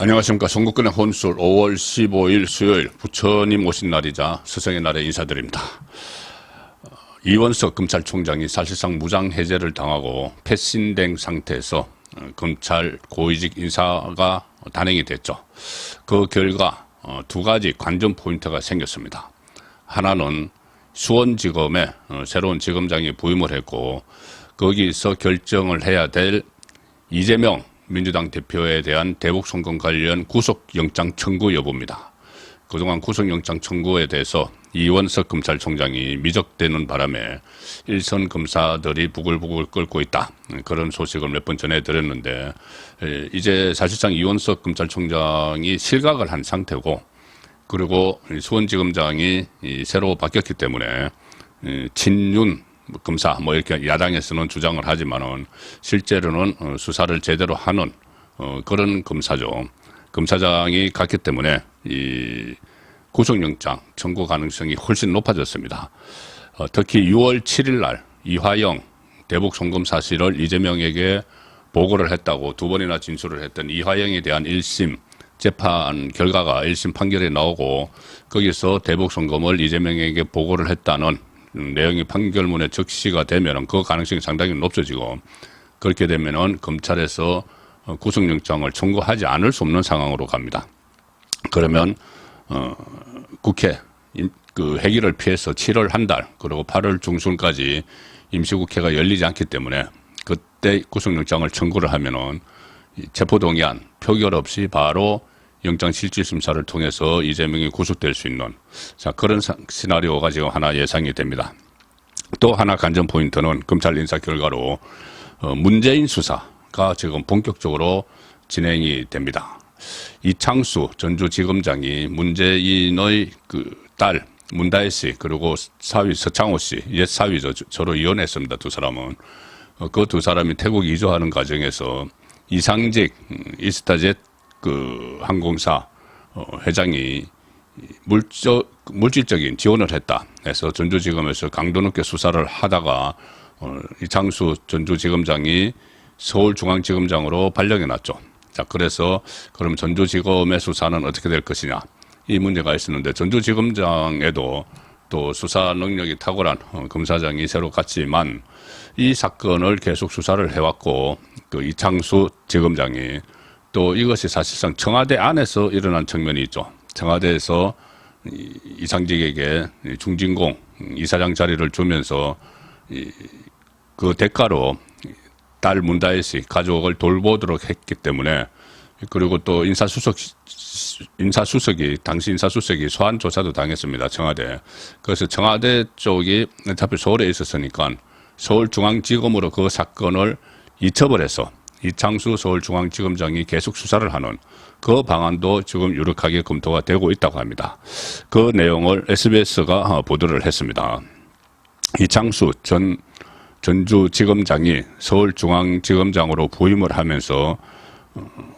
안녕하십니까. 송국근의 혼술 5월 15일 수요일 부처님 오신 날이자 스승의 날에 인사드립니다. 이원석 검찰총장이 사실상 무장해제를 당하고 패신된 상태에서 검찰 고위직 인사가 단행이 됐죠. 그 결과 두 가지 관전 포인트가 생겼습니다. 하나는 수원지검에 새로운 지검장이 부임을 했고, 거기서 결정을 해야 될 이재명 민주당 대표에 대한 대북송금 관련 구속영장 청구 여부입니다. 그동안 구속영장 청구에 대해서 이원석 검찰총장이 미적되는 바람에 일선 검사들이 부글부글 끓고 있다. 그런 소식을 몇 번 전해드렸는데, 이제 사실상 이원석 검찰총장이 실각을 한 상태고, 그리고 수원지검장이 새로 바뀌었기 때문에 친윤 검사 이렇게 야당에서는 주장을 하지만은 실제로는 수사를 제대로 하는 그런 검사죠. 검사장이 갔기 때문에 이 구속영장 청구 가능성이 훨씬 높아졌습니다. 특히 6월 7일 날 이화영 대북 송금 사실을 이재명에게 보고를 했다고 두 번이나 진술을 했던 이화영에 대한 1심 재판 결과가 1심 판결이 나오고, 거기서 대북 송금을 이재명에게 보고를 했다는 내용이 판결문에 적시가 되면은 그 가능성이 상당히 높아지고, 그렇게 되면은 검찰에서 구속영장을 청구하지 않을 수 없는 상황으로 갑니다. 그러면 국회 그 회기를 피해서 7월 한 달 그리고 8월 중순까지 임시국회가 열리지 않기 때문에 그때 구속영장을 청구를 하면은 체포동의안 표결 없이 바로 영장실질심사를 통해서 이재명이 구속될 수 있는, 그런 시나리오가 지금 하나 예상이 됩니다. 또 하나 관전 포인트는 검찰 인사 결과로 문재인 수사가 지금 본격적으로 진행이 됩니다. 이창수 전주지검장이 문재인의 그 딸 문다혜 씨 그리고 사위 서창호 씨, 옛 사위죠. 서로 이혼했습니다. 두 사람은. 그 두 사람이 태국 이주하는 과정에서 이상직 이스타젯 그 항공사 회장이 물질적인 지원을 했다 해서 전주지검에서 강도 높게 수사를 하다가 이창수 전주지검장이 서울중앙지검장으로 발령이 났죠. 자, 그래서 그럼 전주지검의 수사는 어떻게 될 것이냐, 이 문제가 있었는데, 전주지검장에도 또 수사 능력이 탁월한 검사장이 새로 갔지만 이 사건을 계속 수사를 해왔고, 그 이창수 지검장이 또 이것이 사실상 청와대 안에서 일어난 측면이 있죠. 청와대에서 이상직에게 중진공 이사장 자리를 주면서 그 대가로 딸 문다혜 씨 가족을 돌보도록 했기 때문에, 그리고 또 인사수석이 당시 인사수석이 소환 조사도 당했습니다. 청와대. 그래서 청와대 쪽이 어차피 서울에 있었으니까 서울중앙지검으로 그 사건을 이첩을 해서 이창수 서울중앙지검장이 계속 수사를 하는 그 방안도 지금 유력하게 검토가 되고 있다고 합니다. 그 내용을 SBS가 보도를 했습니다. 이창수 전주지검장이 서울중앙지검장으로 부임을 하면서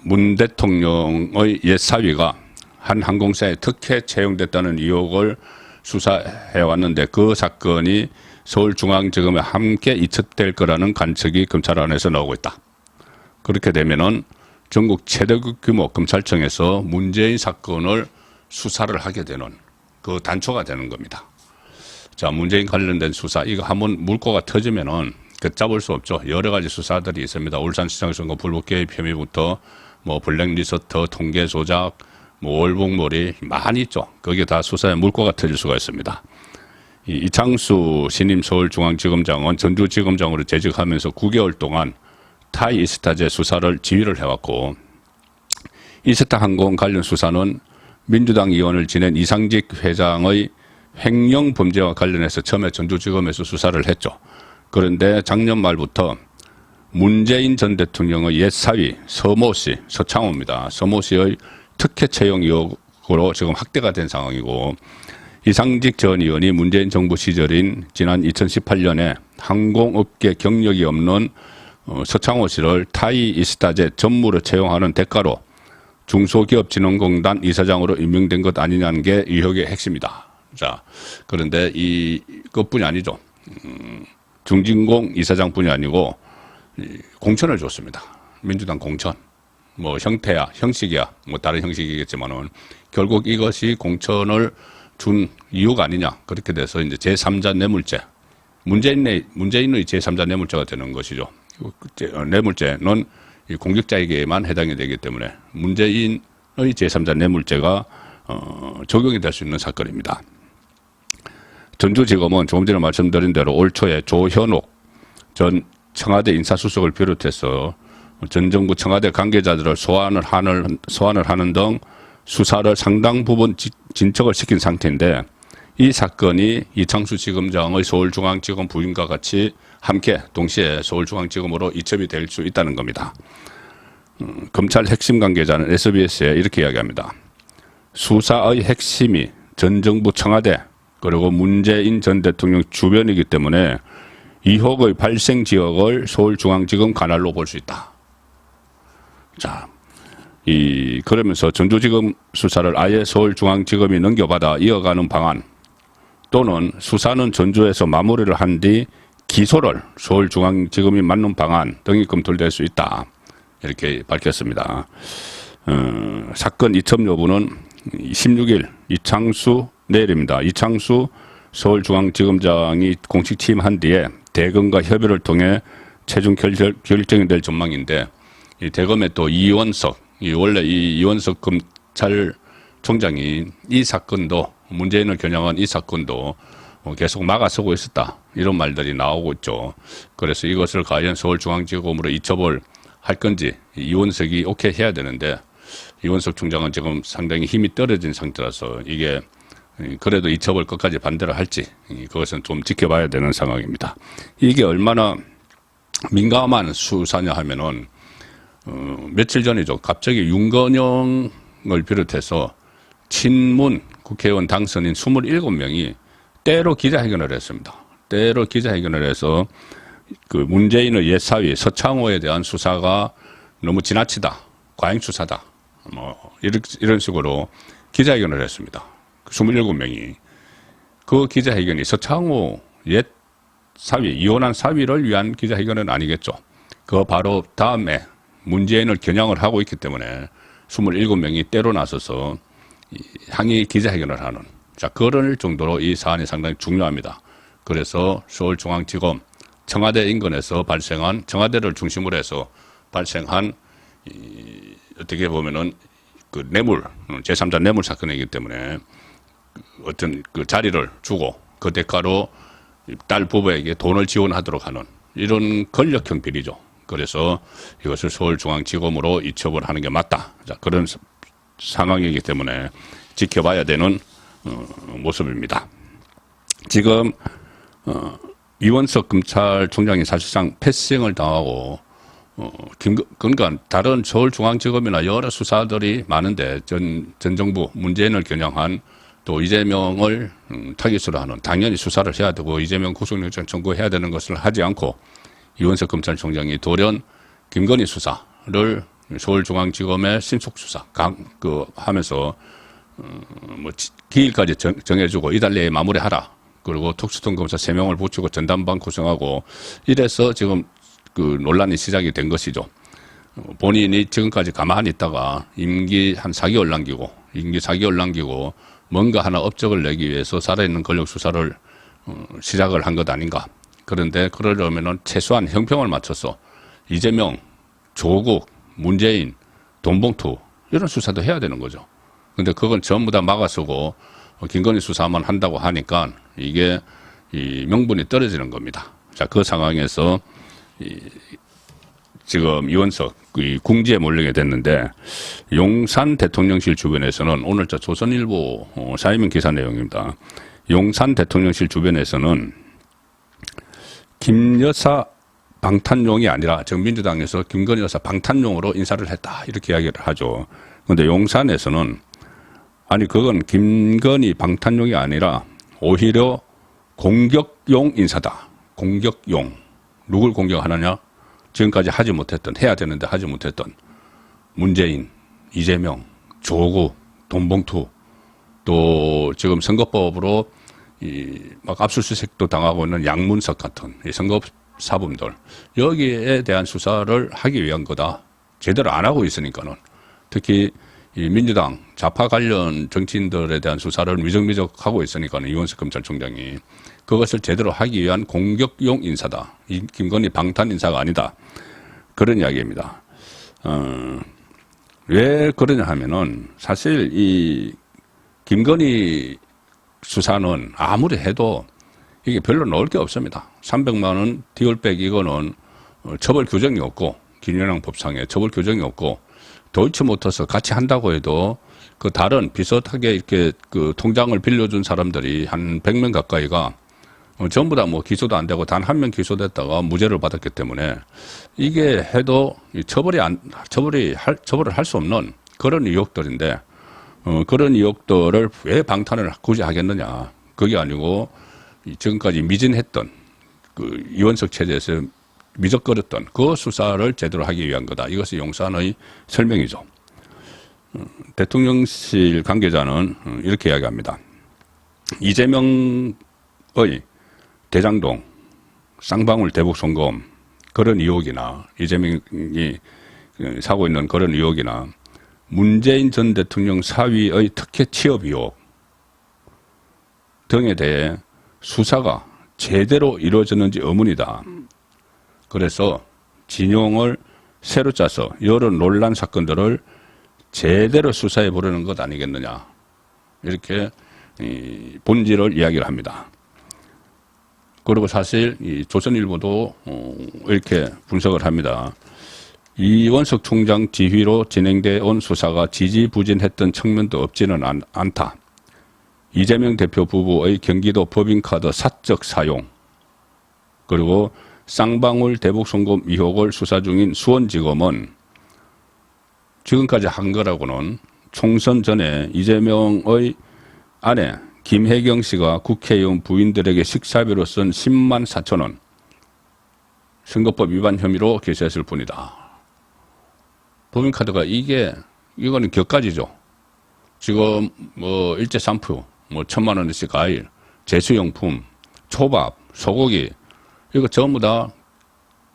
문 대통령의 옛 사위가 한 항공사에 특혜 채용됐다는 의혹을 수사해왔는데, 그 사건이 서울중앙지검에 함께 이첩될 거라는 관측이 검찰 안에서 나오고 있다. 그렇게 되면은 전국 최대 규모 검찰청에서 문재인 사건을 수사를 하게 되는 그 단초가 되는 겁니다. 자, 문재인 관련된 수사, 이거 한번 물꼬가 터지면은 걷잡을 수 없죠. 여러 가지 수사들이 있습니다. 울산시장 선거 불법 개입 혐의부터 블랙리스트, 통계 조작, 월북몰이 많이 있죠. 거기에 다 수사에 물꼬가 터질 수가 있습니다. 이창수 신임 서울중앙지검장은 전주지검장으로 재직하면서 9개월 동안 타이 이스타제 수사를 지휘를 해왔고, 이스타항공 관련 수사는 민주당 의원을 지낸 이상직 회장의 횡령 범죄와 관련해서 처음에 전주지검에서 수사를 했죠. 그런데 작년 말부터 문재인 전 대통령의 옛 사위 서모 씨, 서창호입니다. 서모 씨의 특혜 채용 의혹으로 지금 확대가 된 상황이고, 이상직 전 의원이 문재인 정부 시절인 지난 2018년에 항공업계 경력이 없는 서창호 씨를 타이 이스타제 전무로 채용하는 대가로 중소기업진흥공단 이사장으로 임명된 것 아니냐는 게 의혹의 핵심이다. 자, 그런데 이것뿐이 아니죠. 중진공 이사장뿐이 아니고 공천을 줬습니다. 민주당 공천. 뭐 형태야, 형식이야, 뭐 다른 형식이겠지만은 결국 이것이 공천을 준 이유가 아니냐. 그렇게 돼서 이제 제3자 뇌물죄. 문재인의 제3자 뇌물죄가 되는 것이죠. 뇌물죄는 이 공직자에게만 해당이 되기 때문에 문재인의 제3자 뇌물죄가 적용이 될 수 있는 사건입니다. 전주지검은 조금 전에 말씀드린 대로 올 초에 조현옥 전 청와대 인사수석을 비롯해서 전 정부 청와대 관계자들을 소환을 하는 등 수사를 상당 부분 진척을 시킨 상태인데 이 사건이 이창수 지검장의 서울중앙지검 부임과 같이 함께 동시에 서울중앙지검으로 이첩이 될 수 있다는 겁니다. 검찰 핵심 관계자는 SBS에 이렇게 이야기합니다. 수사의 핵심이 전 정부 청와대 그리고 문재인 전 대통령 주변이기 때문에 의혹의 발생 지역을 서울중앙지검 관할로 볼 수 있다. 자, 그러면서 전주지검 수사를 아예 서울중앙지검이 넘겨받아 이어가는 방안 또는 수사는 전주에서 마무리를 한 뒤 기소를 서울중앙지검이 맡는 방안 등이 검토될 수 있다. 이렇게 밝혔습니다. 사건 이첩 여부는 16일 내일입니다. 이창수 서울중앙지검장이 공식 취임한 뒤에 대검과 협의를 통해 최종 결정이 될 전망인데 이 대검의 또 원래 이원석 검찰총장이 이 사건도 문재인을 겨냥한 이 사건도 계속 막아서고 있었다. 이런 말들이 나오고 있죠. 그래서 이것을 과연 서울중앙지검으로 이첩을 할 건지 이원석이 오케이 해야 되는데 이원석 총장은 지금 상당히 힘이 떨어진 상태라서 이게 그래도 이첩을 끝까지 반대를 할지 그것은 좀 지켜봐야 되는 상황입니다. 이게 얼마나 민감한 수사냐 하면은 며칠 전이죠. 갑자기 윤건영을 비롯해서 친문 국회의원 당선인 27명이 때로 기자회견을 했습니다. 때로 기자회견을 해서 그 문재인의 옛 사위 서창호에 대한 수사가 너무 지나치다, 과잉 수사다, 뭐 이런 식으로 기자회견을 했습니다. 27명이 그 기자회견이 서창호 옛 사위, 이혼한 사위를 위한 기자회견은 아니겠죠. 그 바로 다음에 문재인을 겨냥을 하고 있기 때문에 27명이 때로 나서서 항의 기자회견을 하는, 자, 그럴 정도로 이 사안이 상당히 중요합니다. 그래서 서울중앙지검 청와대 인근에서 발생한, 청와대를 중심으로 해서 발생한 어떻게 보면은 그 뇌물, 제3자 뇌물 사건이기 때문에 어떤 그 자리를 주고 그 대가로 딸 부부에게 돈을 지원하도록 하는 이런 권력형 비리죠. 그래서 이것을 서울중앙지검으로 이첩을 하는 게 맞다. 자, 그런 상황이기 때문에 지켜봐야 되는 모습입니다. 지금 이원석 검찰총장이 사실상 패싱을 당하고 그러니까 다른 서울중앙지검이나 여러 수사들이 많은데 전 정부 문재인을 겨냥한 또 이재명을 타깃으로 하는, 당연히 수사를 해야 되고 이재명 구속영장 청구해야 되는 것을 하지 않고 이원석 검찰총장이 돌연 김건희 수사를 서울중앙지검의 신속수사 하면서 뭐 기일까지 정해주고 이달 내에 마무리하라. 그리고 특수통 검사 3명을 붙이고 전담반 구성하고 이래서 지금 그 논란이 시작이 된 것이죠. 본인이 지금까지 가만히 있다가 임기 4개월 남기고 뭔가 하나 업적을 내기 위해서 살아있는 권력 수사를 시작을 한 것 아닌가. 그런데 그러려면은 최소한 형평을 맞춰서 이재명, 조국, 문재인, 돈봉투 이런 수사도 해야 되는 거죠. 근데 그건 전부 다 막아서고 김건희 수사만 한다고 하니까 이게 이 명분이 떨어지는 겁니다. 자, 그 상황에서 지금 이원석 궁지에 몰리게 됐는데 용산 대통령실 주변에서는 오늘 조선일보 사이면 기사 내용입니다. 용산 대통령실 주변에서는 김 여사 방탄용이 아니라 지금 민주당에서 김건희 여사 방탄용으로 인사를 했다 이렇게 이야기를 하죠. 그런데 용산에서는 아니 그건 김건희 방탄용이 아니라 오히려 공격용 인사다. 공격용. 누굴 공격하느냐? 지금까지 하지 못했던, 해야 되는데 하지 못했던 문재인, 이재명, 조국, 돈봉투, 또 지금 선거법으로 막 압수수색도 당하고 있는 양문석 같은 이 선거 사범들, 여기에 대한 수사를 하기 위한 거다. 제대로 안 하고 있으니까는. 특히 이 민주당 좌파 관련 정치인들에 대한 수사를 미적미적 하고 있으니까는 이원석 검찰총장이 그것을 제대로 하기 위한 공격용 인사다. 이 김건희 방탄 인사가 아니다. 그런 이야기입니다. 왜 그러냐 하면은 사실 이 김건희 수사는 아무리 해도 이게 별로 넣을 게 없습니다. 300만 원 디올백 이거는 처벌 규정이 없고 김연양 법상에 처벌 규정이 없고 도이치모터스 같이 한다고 해도 그 다른 비슷하게 이렇게 그 통장을 빌려준 사람들이 한 100명 가까이가 전부 다 뭐 기소도 안 되고 단 한 명 기소됐다가 무죄를 받았기 때문에 이게 해도 처벌을 할 수 없는 그런 의혹들인데 그런 의혹들을 왜 방탄을 굳이 하겠느냐. 그게 아니고 지금까지 미진했던 그 이원석 체제에서 미적거렸던 그 수사를 제대로 하기 위한 거다. 이것이 용산의 설명이죠. 대통령실 관계자는 이렇게 이야기합니다. 이재명의 대장동, 쌍방울 대북 송금 그런 의혹이나 이재명이 사고 있는 그런 의혹이나 문재인 전 대통령 사위의 특혜 취업 의혹 등에 대해 수사가 제대로 이루어졌는지 의문이다. 그래서 진용을 새로 짜서 여러 논란 사건들을 제대로 수사해 보려는 것 아니겠느냐. 이렇게 본질을 이야기를 합니다. 그리고 사실 이 조선일보도 이렇게 분석을 합니다. 이원석 총장 지휘로 진행돼 온 수사가 지지부진했던 측면도 없지는 않다. 이재명 대표 부부의 경기도 법인카드 사적 사용 그리고 쌍방울 대북 송금 의혹을 수사 중인 수원지검은 지금까지 한 거라고는 총선 전에 이재명의 아내 김혜경 씨가 국회의원 부인들에게 식사비로 쓴 10만 4천 원 선거법 위반 혐의로 기소했을 뿐이다. 법인카드가 이거는 격가지죠. 지금 뭐 일제 샴푸, 뭐 1,000만 원씩 과일, 제수용품, 초밥, 소고기 이거 전부 다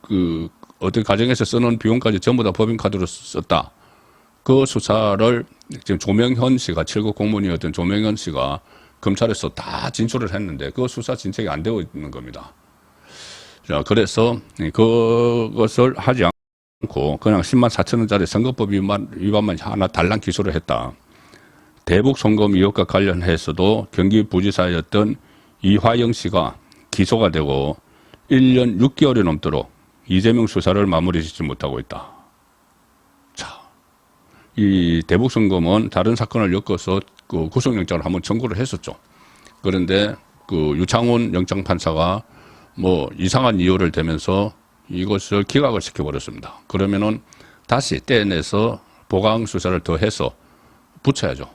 그 어떤 가정에서 쓰는 비용까지 전부 다 법인카드로 썼다. 그 수사를 지금 조명현 씨가 7급 공무원이었던 조명현 씨가 검찰에서 다 진술을 했는데 그 수사 진척이 안 되고 있는 겁니다. 자, 그래서 그것을 하지 않고 그냥 10만 4천 원짜리 선거법 위반만 하나 달랑 기소를 했다. 대북 송금 의혹과 관련해서도 경기부지사였던 이화영 씨가 기소가 되고 1년 6개월이 넘도록 이재명 수사를 마무리 짓지 못하고 있다. 자, 이 대북 송금은 다른 사건을 엮어서 그 구속영장을 한번 청구를 했었죠. 그런데 그 유창훈 영장판사가 뭐 이상한 이유를 대면서 이것을 기각을 시켜버렸습니다. 그러면은 다시 떼내서 보강 수사를 더 해서 붙여야죠.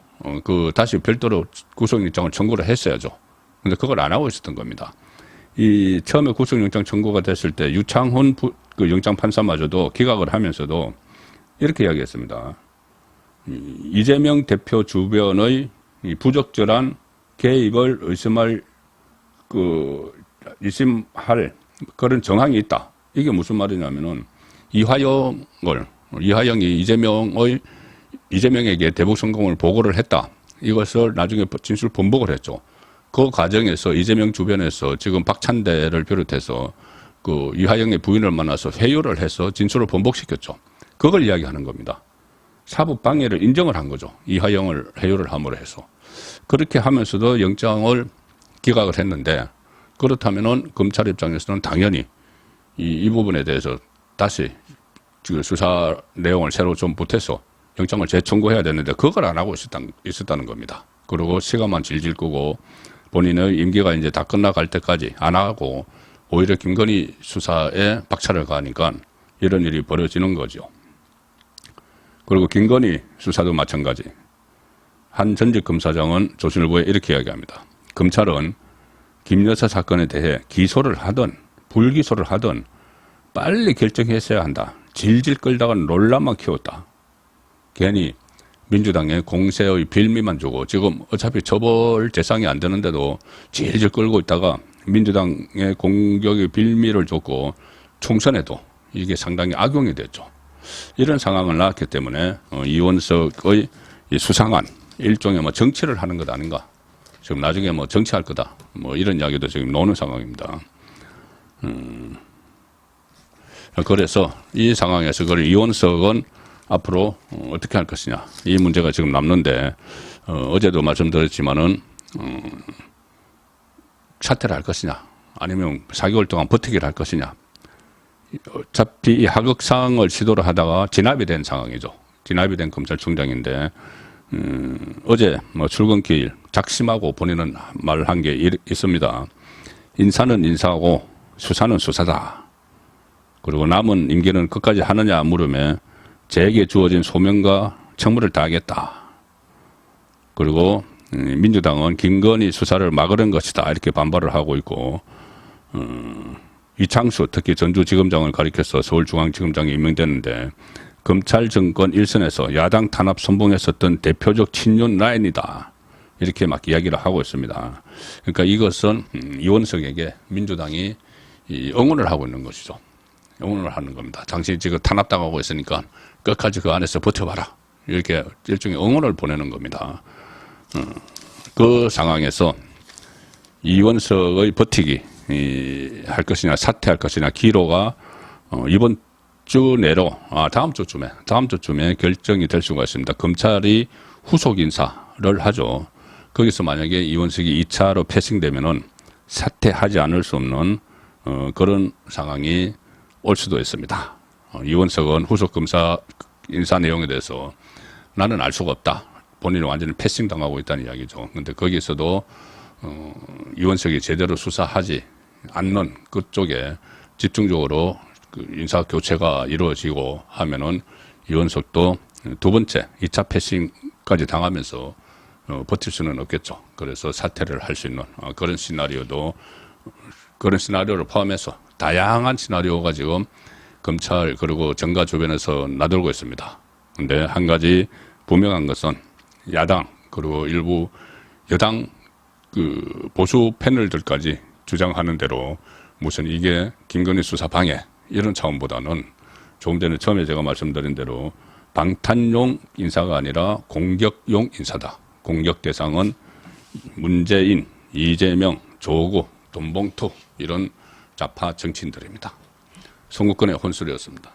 다시 별도로 구속영장을 청구를 했어야죠. 근데 그걸 안 하고 있었던 겁니다. 처음에 구속영장 청구가 됐을 때 유창훈 그 영장판사마저도 기각을 하면서도 이렇게 이야기했습니다. 이재명 대표 주변의 부적절한 개입을 의심할 그런 정황이 있다. 이게 무슨 말이냐면은 이화영이 이재명에게 대북 성공을 보고를 했다. 이것을 나중에 진술 번복을 했죠. 그 과정에서 이재명 주변에서 지금 박찬대를 비롯해서 그 이화영의 부인을 만나서 회유를 해서 진술을 번복시켰죠. 그걸 이야기하는 겁니다. 사법 방해를 인정을 한 거죠. 이화영을 회유를 함으로 해서. 그렇게 하면서도 영장을 기각을 했는데 그렇다면은 검찰 입장에서는 당연히 이 부분에 대해서 다시 지금 수사 내용을 새로 좀 보태서 영장을 재청구해야 되는데 그걸 안 하고 있었다는 겁니다. 그리고 시간만 질질 끄고 본인의 임기가 이제 다 끝나갈 때까지 안 하고 오히려 김건희 수사에 박차를 가니까 이런 일이 벌어지는 거죠. 그리고 김건희 수사도 마찬가지. 한 전직 검사장은 조선일보에 이렇게 이야기합니다. 검찰은 김 여사 사건에 대해 기소를 하든 불기소를 하든 빨리 결정했어야 한다. 질질 끌다가 논란만 키웠다. 괜히 민주당에 공세의 빌미만 주고 지금 어차피 처벌 재상이 안 되는데도 질질 끌고 있다가 민주당에 공격의 빌미를 줬고 총선에도 이게 상당히 악용이 됐죠. 이런 상황을 낳았기 때문에 이원석의 이 수상한 일종의 뭐 정치를 하는 것 아닌가. 지금 나중에 뭐 정치할 거다. 뭐 이런 이야기도 지금 나오는 상황입니다. 그래서 이 상황에서 그 이원석은 앞으로 어떻게 할 것이냐. 이 문제가 지금 남는데 어제도 말씀드렸지만은 사퇴를 할 것이냐. 아니면 4개월 동안 버티기를 할 것이냐. 어차피 이 하극상을 시도를 하다가 진압이 된 상황이죠. 진압이 된 검찰총장인데 어제 뭐 출근길 작심하고 본인은 말을 한 게 있습니다. 인사는 인사하고 수사는 수사다. 그리고 남은 임기는 끝까지 하느냐 물음에 제게 주어진 소명과 책무를 다하겠다. 그리고 민주당은 김건희 수사를 막으려는 것이다. 이렇게 반발을 하고 있고 이창수 특히 전주지검장을 가리켜서 서울중앙지검장이 임명됐는데 검찰 정권 일선에서 야당 탄압 선봉했었던 대표적 친윤 라인이다. 이렇게 막 이야기를 하고 있습니다. 그러니까 이것은 이원석에게 민주당이 응원을 하고 있는 것이죠. 응원을 하는 겁니다. 당신이 지금 탄압당하고 있으니까 끝까지 그 안에서 버텨봐라. 이렇게 일종의 응원을 보내는 겁니다. 그 상황에서 이원석의 버티기 할 것이냐 사퇴할 것이냐 기로가 이번 주 내로 다음 주쯤에 결정이 될 수가 있습니다. 검찰이 후속 인사를 하죠. 거기서 만약에 이원석이 2차로 패싱되면은 사퇴하지 않을 수 없는 그런 상황이 올 수도 있습니다. 이원석은 후속 검사 인사 내용에 대해서 나는 알 수가 없다. 본인은 완전히 패싱 당하고 있다는 이야기죠. 근데 거기서도 이원석이 제대로 수사하지 않는 그쪽에 집중적으로 그 인사 교체가 이루어지고 하면은 이원석도 두 번째 2차 패싱까지 당하면서 버틸 수는 없겠죠. 그래서 사퇴를 할 수 있는 그런 시나리오를 포함해서 다양한 시나리오가 지금 검찰 그리고 정가 주변에서 나돌고 있습니다. 근데 한 가지 분명한 것은 야당 그리고 일부 여당 그 보수 패널들까지 주장하는 대로 무슨 이게 김건희 수사 방해 이런 차원보다는 조금 전에 처음에 제가 말씀드린 대로 방탄용 인사가 아니라 공격용 인사다. 공격 대상은 문재인, 이재명, 조국, 돈봉투 이런 좌파 정치인들입니다. 송국권의 혼술이었습니다.